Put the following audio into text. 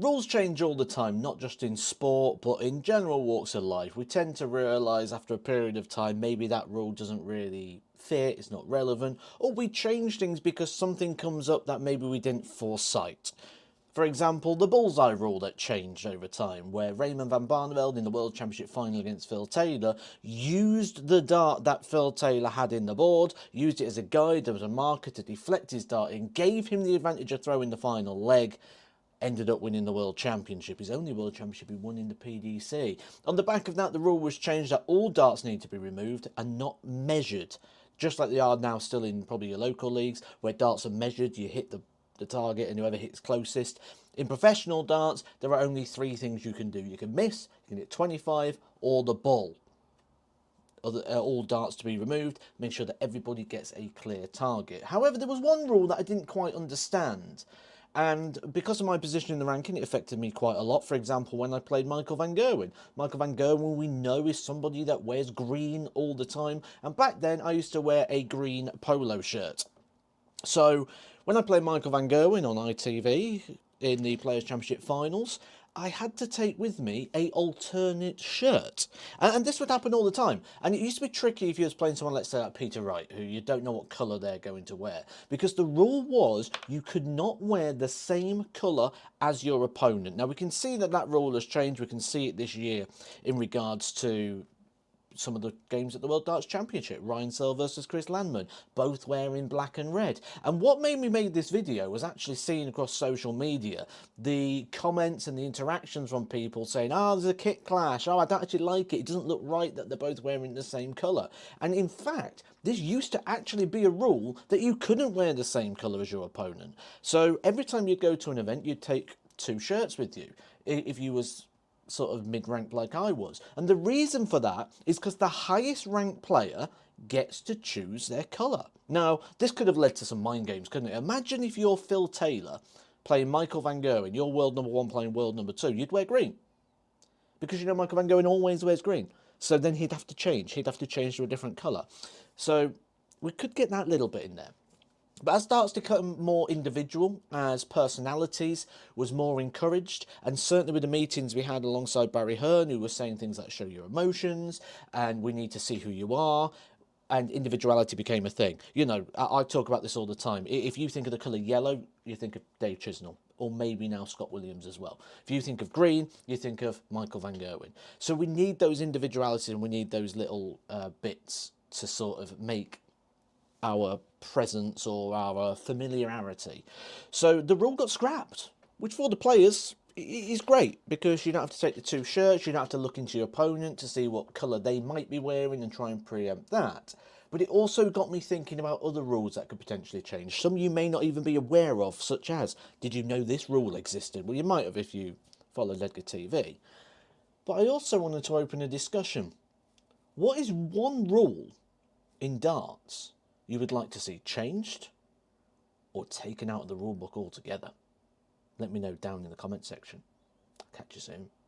Rules change all the time, not just in sport, but in general walks of life. We tend to realise after a period of time maybe that rule doesn't really fit, it's not relevant, or we change things because something comes up that maybe we didn't foresight. For example, the bullseye rule that changed over time, where Raymond van Barneveld in the World Championship final against Phil Taylor used the dart that Phil Taylor had in the board, used it as a guide, as a marker to deflect his dart in, gave him the advantage of throwing the final leg, ended up winning the World Championship, his only World Championship he won in the PDC. On the back of that, the rule was changed that all darts need to be removed and not measured, just like they are now still in probably your local leagues, where darts are measured, you hit the target and whoever hits closest. In professional darts, there are only three things you can do. You can miss, you can hit 25, or the ball. All darts to be removed, make sure that everybody gets a clear target. However, there was one rule that I didn't quite understand, and because of my position in the ranking, it affected me quite a lot. For example, when I played Michael van Gerwen. Michael van Gerwen, we know, is somebody that wears green all the time, and back then I used to wear a green polo shirt. So when I played Michael van Gerwen on ITV in the Players' Championship finals, I had to take with me a alternate shirt. And this would happen all the time. And it used to be tricky if you was playing someone, let's say like Peter Wright, who you don't know what colour they're going to wear. Because the rule was you could not wear the same colour as your opponent. Now we can see that that rule has changed. We can see it this year in regards to some of the games at the World Darts Championship. Ryan Searle versus Chris Landman, both wearing black and red. And what made me make this video was actually seeing across social media the comments and the interactions from people saying, oh, there's a kit clash, oh, I don't actually like it, it doesn't look right that they're both wearing the same colour. And in fact, this used to actually be a rule that you couldn't wear the same colour as your opponent. So every time you'd go to an event, you'd take two shirts with you. If you was sort of mid-ranked like I was. And the reason for that is because the highest ranked player gets to choose their colour. Now, this could have led to some mind games, couldn't it? Imagine if you're Phil Taylor playing Michael van Gerwen, you're world number one playing world number two, you'd wear green. Because you know Michael van Gerwen always wears green. So then he'd have to change. He'd have to change to a different colour. So we could get that little bit in there. But as darts become more individual, as personalities was more encouraged, and certainly with the meetings we had alongside Barry Hearn, who was saying things like show your emotions, and we need to see who you are, and individuality became a thing. You know, I talk about this all the time. If you think of the colour yellow, you think of Dave Chisnell, or maybe now Scott Williams as well. If you think of green, you think of Michael van Gerwen. So we need those individualities, and we need those little bits to sort of make our presence or our familiarity. So the rule got scrapped, which for the players is great because you don't have to take the two shirts, you don't have to look into your opponent to see what colour they might be wearing and try and preempt that. But it also got me thinking about other rules that could potentially change. Some you may not even be aware of, such as, did you know this rule existed? Well, you might have if you followed Edgar TV. But I also wanted to open a discussion. What is one rule in darts you would like to see changed or taken out of the rulebook altogether? Let me know down in the comment section. Catch you soon.